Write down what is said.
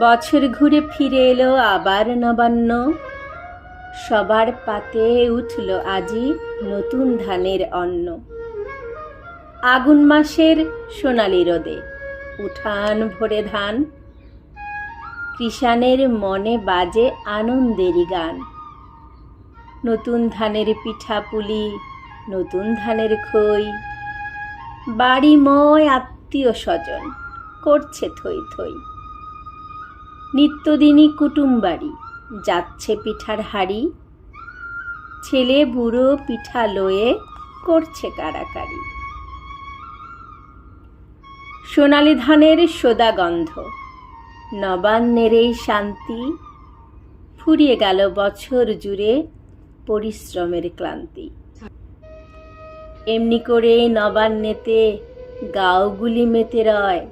বছর ঘুরে ফিরে এলো আবার নবান্ন, সবার পাতে উঠল আজি নতুন ধানের অন্ন। আগুন মাসের সোনালি রোদে উঠান ভরে ধান, কৃষাণের মনে বাজে আনন্দেরই গান। নতুন ধানের পিঠা পুলি, নতুন ধানের খই, বাড়িময় আত্মীয় স্বজন করছে থই থই। নিত্যদিনই কুটুম বাড়ি যাচ্ছে পিঠার হাড়ি, ছেলে বুড়ো পিঠা লয়ে করছে কাড়াকাড়ি। সোনালি ধানের সোদা গন্ধ, নবান্নের এই শান্তি, ফুরিয়ে গেল বছর জুড়ে পরিশ্রমের ক্লান্তি। এমনি করে নবান্নেতে গাঁওগুলি মেতে রয়,